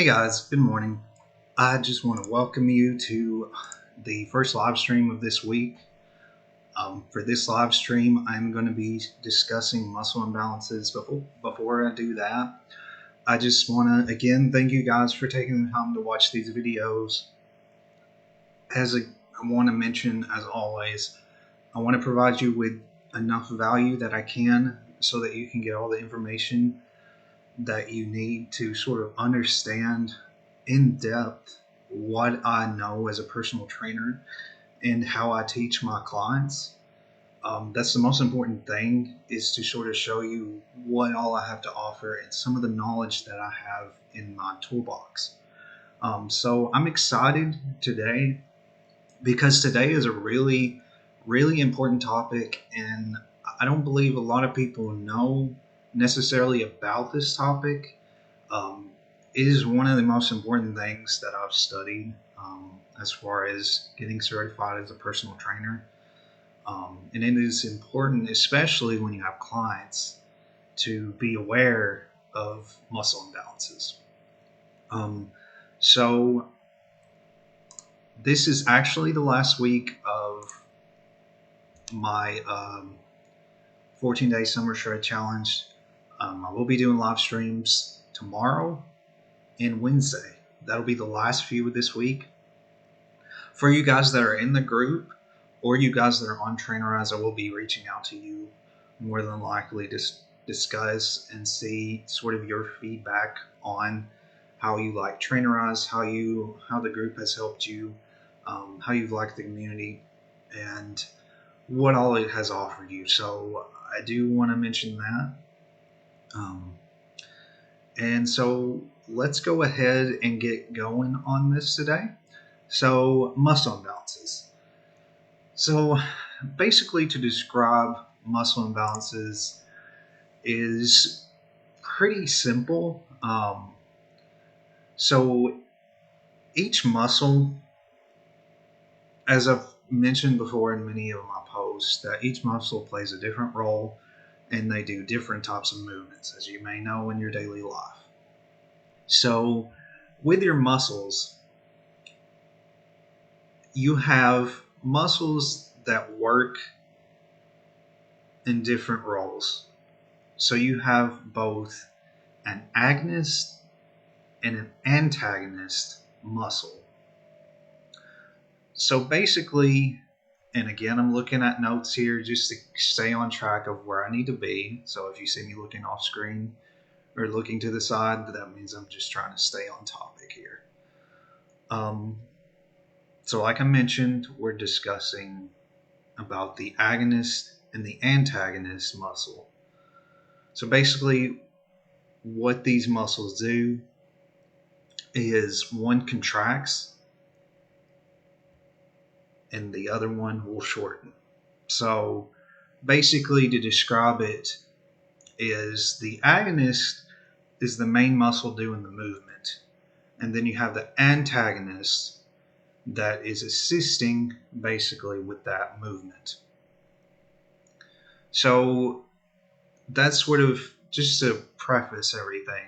Hey guys, good morning. I just want to welcome you to the first live stream of this week. For this live stream, I'm going to be discussing muscle imbalances. Before I do that, I just want to again thank you guys for taking the time to watch these videos. I want to mention, as always, I want to provide you with enough value that I can so that you can get all the information that you need to sort of understand in depth what I know as a personal trainer and how I teach my clients. That's the most important thing, is to sort of show you what all I have to offer and some of the knowledge that I have in my toolbox. So I'm excited today because today is a really, really important topic, and I don't believe a lot of people know necessarily about this topic. It is one of the most important things that I've studied as far as getting certified as a personal trainer. And it is important, especially when you have clients, to be aware of muscle imbalances. So this is actually the last week of my 14-day summer shred challenge. I will be doing live streams tomorrow and Wednesday. That'll be the last few of this week. For you guys that are in the group, or you guys that are on Trainerize, I will be reaching out to you more than likely to discuss and see sort of your feedback on how you like Trainerize, how the group has helped you, how you've liked the community, and what all it has offered you. So I do want to mention that. And so let's go ahead and get going on this today. So muscle imbalances. So basically, to describe muscle imbalances is pretty simple. So each muscle, as I've mentioned before in many of my posts, that each muscle plays a different role and they do different types of movements, as you may know in your daily life. So with your muscles, you have muscles that work in different roles. So you have both an agonist and an antagonist muscle. So basically, and again, I'm looking at notes here just to stay on track of where I need to be. So if you see me looking off screen or looking to the side, that means I'm just trying to stay on topic here. So like I mentioned, we're discussing about the agonist and the antagonist muscle. So basically, what these muscles do is one contracts and the other one will shorten. So basically, to describe it, is the agonist is the main muscle doing the movement, and then you have the antagonist that is assisting basically with that movement. So that's sort of just to preface everything.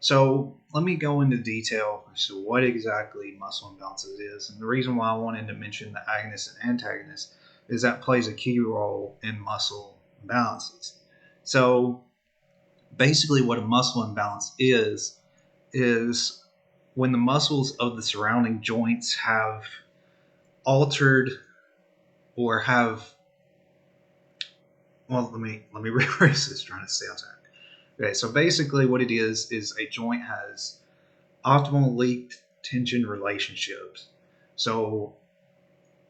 So let me go into detail as to what exactly muscle imbalances is. And the reason why I wanted to mention the agonist and antagonist is that plays a key role in muscle imbalances. So basically what a muscle imbalance is when the muscles of the surrounding joints have altered or have, well, let me rephrase this, trying to stay on track. Okay, so basically what it is a joint has optimal leak tension relationships. So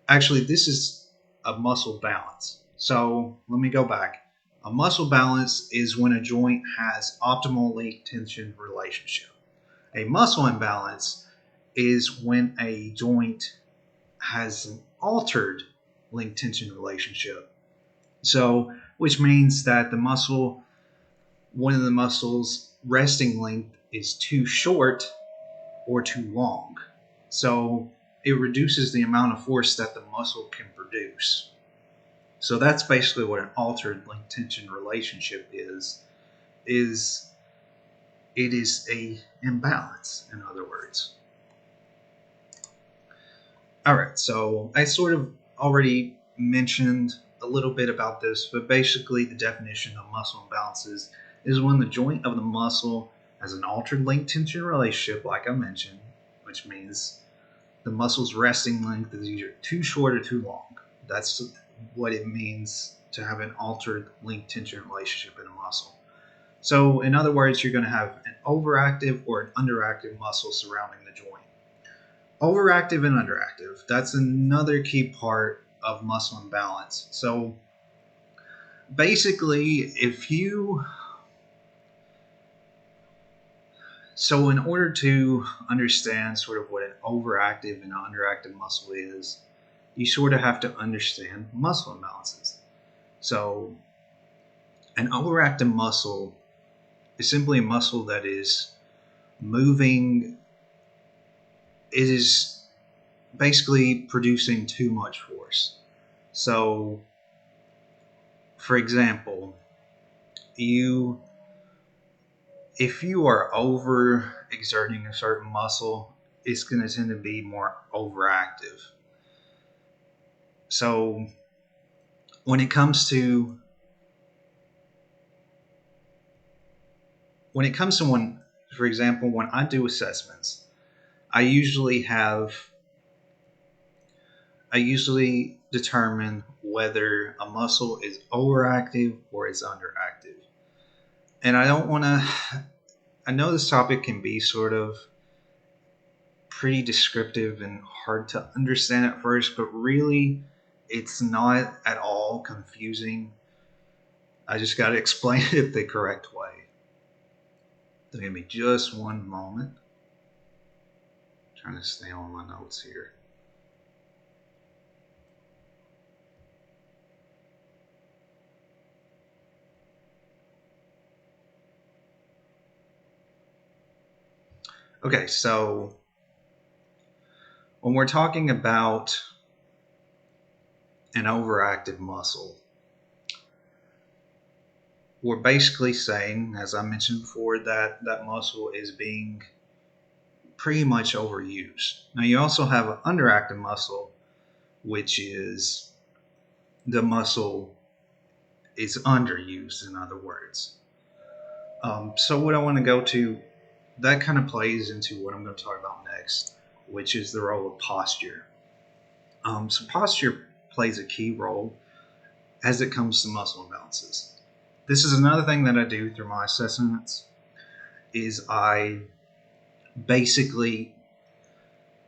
actually this is a muscle balance. So let me go back. A muscle balance is when a joint has optimal leak tension relationship. A muscle imbalance is when a joint has an altered link tension relationship. So, which means that one of the muscles' resting length is too short or too long. So it reduces the amount of force that the muscle can produce. So that's basically what an altered link tension relationship is it is a imbalance, in other words. All right, so I sort of already mentioned a little bit about this, but basically the definition of muscle imbalances is when the joint of the muscle has an altered length tension relationship, like I mentioned, which means the muscle's resting length is either too short or too long. That's what it means to have an altered length tension relationship in a muscle. So, in other words, you're going to have an overactive or an underactive muscle surrounding the joint. Overactive and underactive, that's another key part of muscle imbalance. So, basically, in order to understand sort of what an overactive and underactive muscle is, you sort of have to understand muscle imbalances. So, an overactive muscle is simply a muscle that is moving, it is basically producing too much force. So, for example, if you are over exerting a certain muscle, it's going to tend to be more overactive. So, when it comes to when, for example, when I do assessments, I usually determine whether a muscle is overactive or is underactive. And I know this topic can be sort of pretty descriptive and hard to understand at first, but really it's not at all confusing. I just got to explain it the correct way. So give me just one moment. I'm trying to stay on my notes here. Okay, so when we're talking about an overactive muscle, we're basically saying, as I mentioned before, that that muscle is being pretty much overused. Now, you also have an underactive muscle, which is the muscle is underused, in other words. So what I want to go to, that kind of plays into what I'm going to talk about next, which is the role of posture. So posture plays a key role as it comes to muscle imbalances. This is another thing that I do through my assessments, is I basically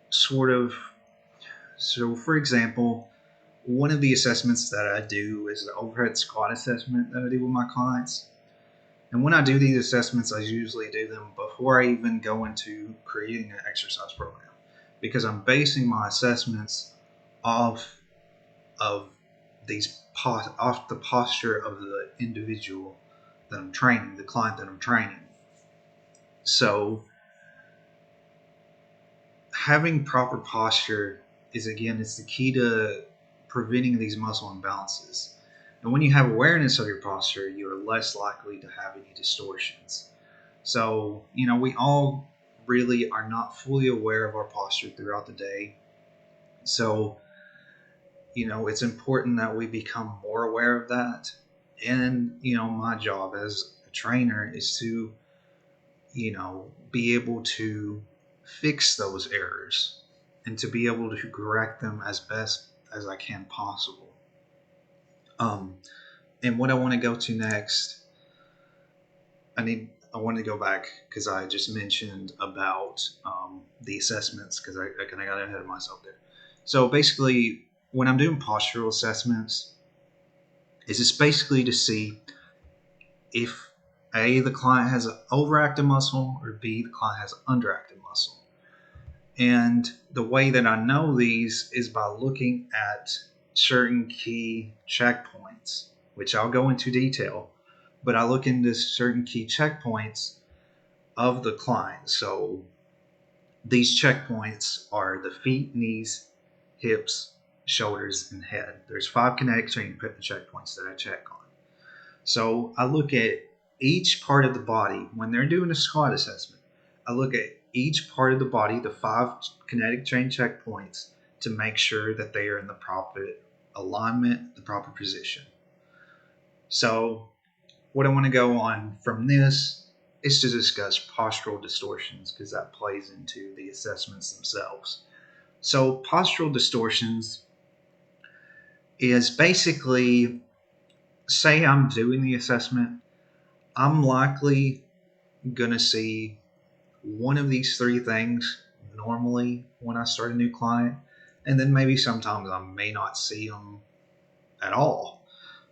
so for example, one of the assessments that I do is the overhead squat assessment that I do with my clients. And when I do these assessments, I usually do them before I even go into creating an exercise program, because I'm basing my assessments off of off the posture of the individual that I'm training, the client that I'm training. So having proper posture is the key to preventing these muscle imbalances. And when you have awareness of your posture, you are less likely to have any distortions. So, we all really are not fully aware of our posture throughout the day. So, it's important that we become more aware of that. And, my job as a trainer is to, be able to fix those errors and to be able to correct them as best as I can possible. And what I want to go to next, I want to go back because I just mentioned about the assessments, because I kind of got ahead of myself there. So basically, when I'm doing postural assessments, it's just basically to see if A, the client has an overactive muscle, or B, the client has an underactive muscle. And the way that I know these is by looking at certain key checkpoints, which I'll go into detail, but I look into certain key checkpoints of the client. So these checkpoints are the feet, knees, hips, shoulders, and head. There's 5 kinetic training checkpoints that I check on. So I look at each part of the body, when they're doing a squat assessment, I look at each part of the body, the 5 kinetic chain checkpoints, to make sure that they are in the proper alignment, the proper position. So what I want to go on from this is to discuss postural distortions, because that plays into the assessments themselves. So postural distortions is basically, say I'm doing the assessment, I'm likely going to see one of these 3 things normally when I start a new client, and then maybe sometimes I may not see them at all.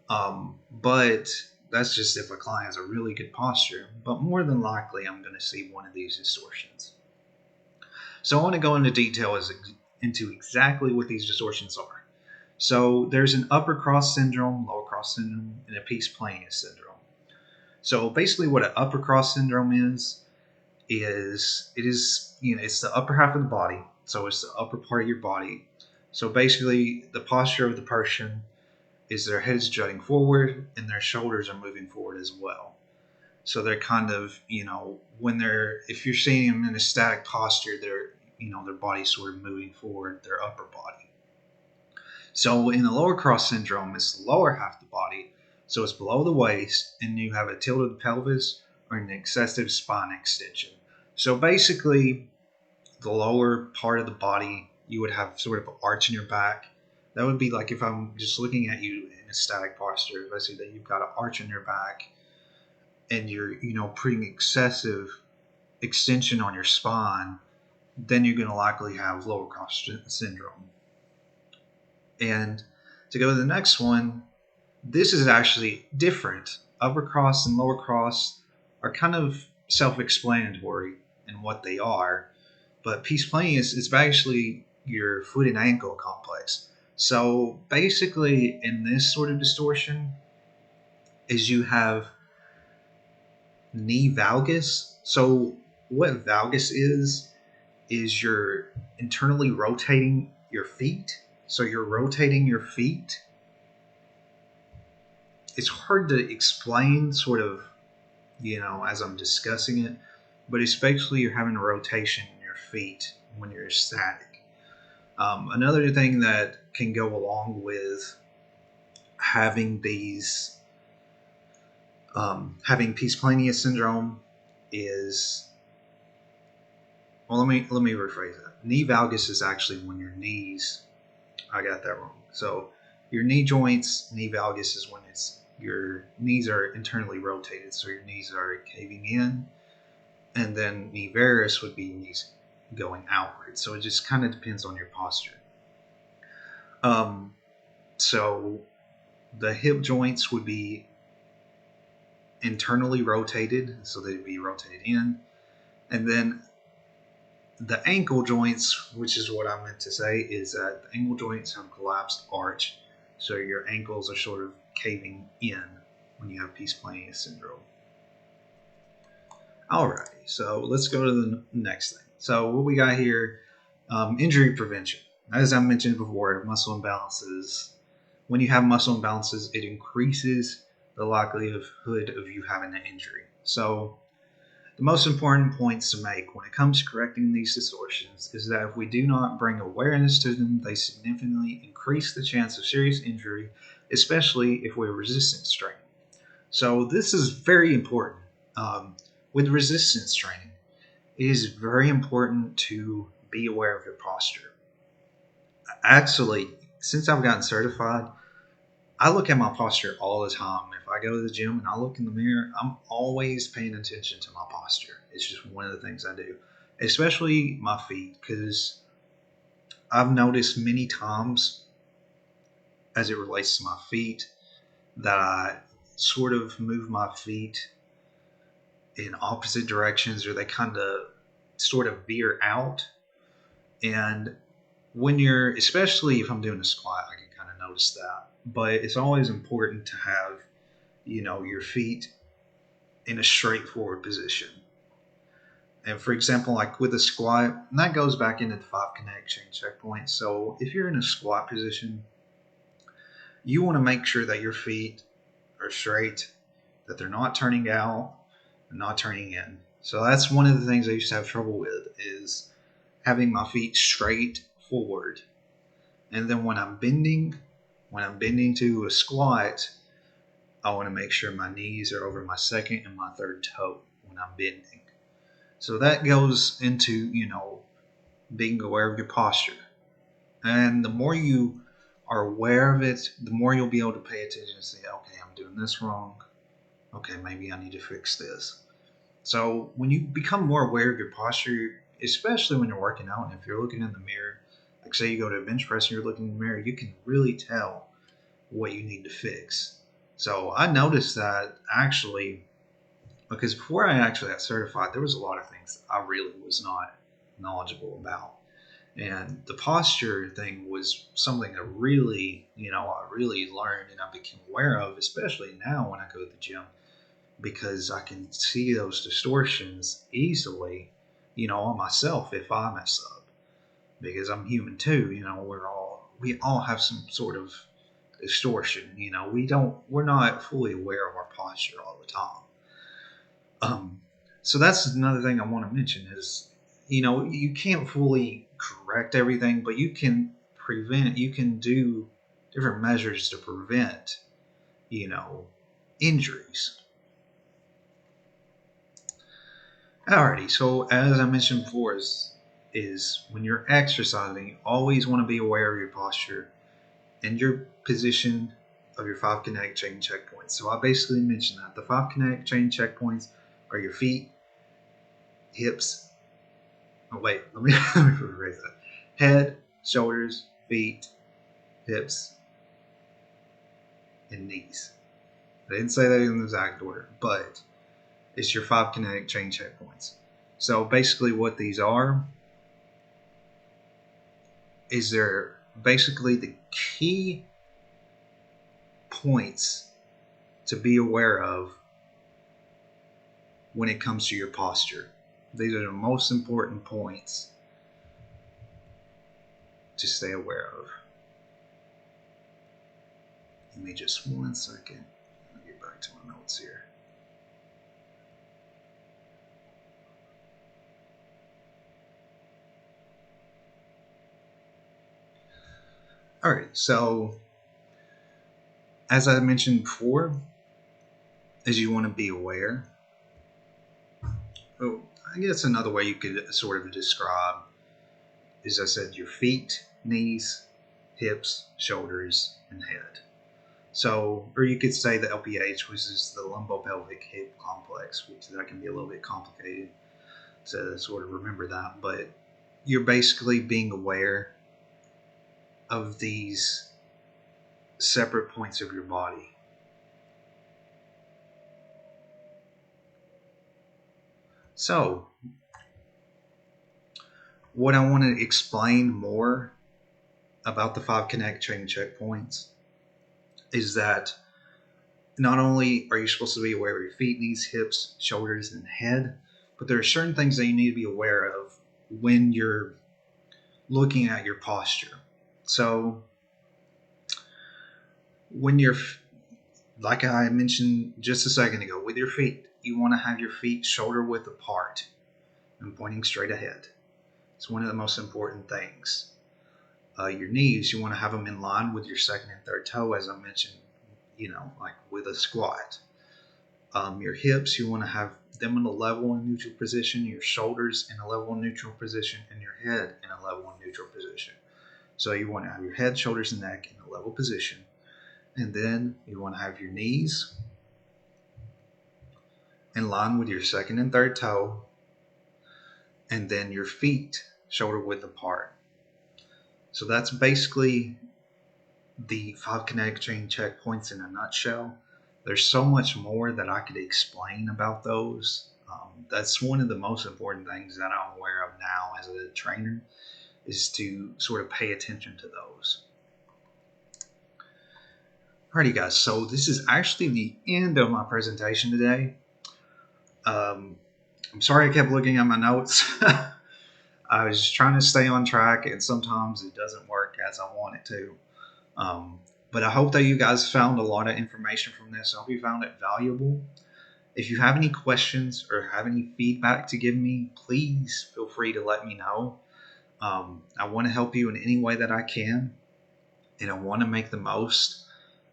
But that's just if a client has a really good posture. But more than likely, I'm going to see one of these distortions. So I want to go into detail into exactly what these distortions are. So there's an upper cross syndrome, lower cross syndrome, and a peace planius syndrome. So basically what an upper cross syndrome is it's the upper half of the body. So it's the upper part of your body. So basically the posture of the person is their head is jutting forward and their shoulders are moving forward as well. So they're kind of, if you're seeing them in a static posture, their body's sort of moving forward, their upper body. So in the lower cross syndrome, it's the lower half of the body. So it's below the waist, and you have a tilted pelvis or an excessive spine extension. So basically, the lower part of the body, you would have sort of an arch in your back. That would be like if I'm just looking at you in a static posture. If I see that you've got an arch in your back and you're, putting excessive extension on your spine, then you're going to likely have lower cross syndrome. And to go to the next one, this is actually different. Upper cross and lower cross are kind of self-explanatory in what they are, but peace planius is actually your foot and ankle complex. So basically, in this sort of distortion, is you have knee valgus. So what valgus is you're internally rotating your feet. So you're rotating your feet. It's hard to explain sort of, as I'm discussing it, but it's basically you're having a rotation in your feet when you're static. Another thing that can go along with having these, having peace planius syndrome is, well, let me rephrase that. Knee valgus is actually when your knees, I got that wrong. So your knee joints, knee valgus is when your knees are internally rotated, so your knees are caving in, and then knee varus would be knees going outward. So it just kind of depends on your posture. So the hip joints would be internally rotated, so they'd be rotated in, and then the ankle joints, which is what I meant to say, is that the ankle joints have collapsed arch, so your ankles are sort of caving in when you have peace planius syndrome. Alrighty, so let's go to the next thing. So what we got here, injury prevention. As I mentioned before, muscle imbalances. When you have muscle imbalances, it increases the likelihood of you having an injury. So the most important points to make when it comes to correcting these distortions is that if we do not bring awareness to them, they significantly increase the chance of serious injury, especially if we're resistance training. So this is very important. With resistance training, it is very important to be aware of your posture. Actually, since I've gotten certified, I look at my posture all the time. If I go to the gym and I look in the mirror, I'm always paying attention to my posture. It's just one of the things I do, especially my feet, because I've noticed many times as it relates to my feet that I sort of move my feet in opposite directions, or they kind of sort of veer out. And when especially if I'm doing a squat, I can kind of notice that. But it's always important to have, your feet in a straightforward position. And for example, like with a squat, and that goes back into the 5 kinetic chain checkpoints. So if you're in a squat position, you want to make sure that your feet are straight, that they're not turning out and not turning in. So that's one of the things I used to have trouble with, is having my feet straight forward. And then when I'm bending to a squat, I want to make sure my knees are over my second and my third toe when I'm bending. So that goes into, being aware of your posture. And the more you are aware of it, the more you'll be able to pay attention and say, okay, I'm doing this wrong. Okay, maybe I need to fix this. So when you become more aware of your posture, especially when you're working out, and if you're looking in the mirror, like say you go to a bench press and you're looking in the mirror, you can really tell what you need to fix. So I noticed that actually, because before I actually got certified, there was a lot of things I really was not knowledgeable about. And the posture thing was something I really learned and I became aware of, especially now when I go to the gym, because I can see those distortions easily, on myself if I mess up, because I'm human too. We all have some sort of distortion. We're not fully aware of our posture all the time. So that's another thing I want to mention is, you can't fully correct everything, but you can do different measures to prevent, injuries. Alrighty, so as I mentioned before, is when you're exercising, you always want to be aware of your posture and your position of your 5 kinetic chain checkpoints. So I basically mentioned that the 5 kinetic chain checkpoints are your feet, hips. Oh wait, let me rephrase that. Head, shoulders, feet, hips, and knees. I didn't say that in the exact order, but it's your 5 kinetic chain checkpoints. So basically what these are is they're basically the key points to be aware of when it comes to your posture. These are the most important points to stay aware of. Give me just 1 second. I'll get back to my notes here. All right, so as I mentioned before, is you want to be aware. Oh, I guess another way you could sort of describe is, I said, your feet, knees, hips, shoulders, and head. So, or you could say the LPH, which is the lumbopelvic hip complex, which that can be a little bit complicated to sort of remember that. But you're basically being aware of these separate points of your body. So, what I want to explain more about the 5 kinetic chain checkpoints is that not only are you supposed to be aware of your feet, knees, hips, shoulders, and head, but there are certain things that you need to be aware of when you're looking at your posture. So when you're, like I mentioned just a second ago, with your feet, you want to have your feet shoulder width apart and pointing straight ahead. It's one of the most important things. Your knees, you want to have them in line with your second and third toe, as I mentioned, like with a squat. Your hips, you want to have them in a level and neutral position, your shoulders in a level and neutral position, and your head in a level and neutral position. So you want to have your head, shoulders, and neck in a level position. And then you want to have your knees in line with your second and third toe, and then your feet shoulder width apart. So that's basically the 5 kinetic chain checkpoints in a nutshell. There's so much more that I could explain about those. That's one of the most important things that I'm aware of now as a trainer, is to sort of pay attention to those. Alrighty guys, so this is actually the end of my presentation today. I'm sorry I kept looking at my notes. I was just trying to stay on track, and sometimes it doesn't work as I want it to. But I hope that you guys found a lot of information from this. I hope you found it valuable. If you have any questions or have any feedback to give me, please feel free to let me know. I want to help you in any way that I can, and I want to make the most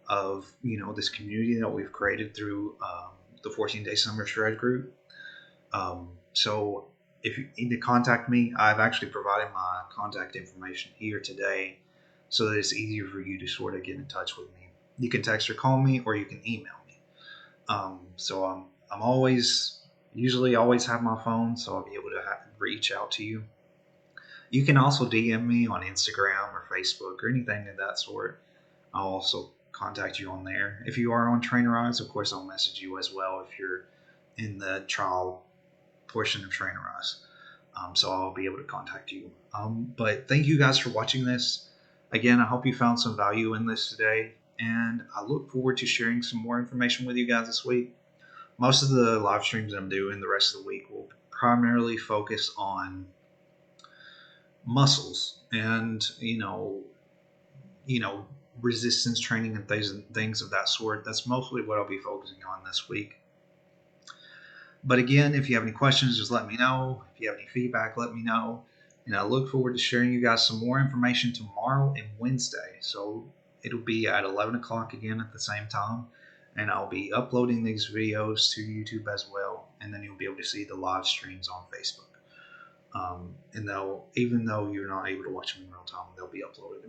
of this community that we've created through the 14-day summer shred group. So if you need to contact me, I've actually provided my contact information here today so that it's easier for you to sort of get in touch with me. You can text or call me, or you can email me. So I'm usually always have my phone, so I'll be able to reach out to you. You can also DM me on Instagram or Facebook or anything of that sort. I'll also contact you on there. If you are on Trainerize, of course, I'll message you as well if you're in the trial portion of Trainerize. So I'll be able to contact you. But thank you guys for watching this. Again, I hope you found some value in this today, and I look forward to sharing some more information with you guys this week. Most of the live streams I'm doing the rest of the week will primarily focus on muscles and resistance training and things of that sort. That's mostly what I'll be focusing on this week. But again, if you have any questions, just let me know. If you have any feedback, let me know. And I look forward to sharing you guys some more information tomorrow and Wednesday. So it'll be at 11 o'clock again at the same time. And I'll be uploading these videos to YouTube as well. And then you'll be able to see the live streams on Facebook. And even though you're not able to watch them in real time, they'll be uploaded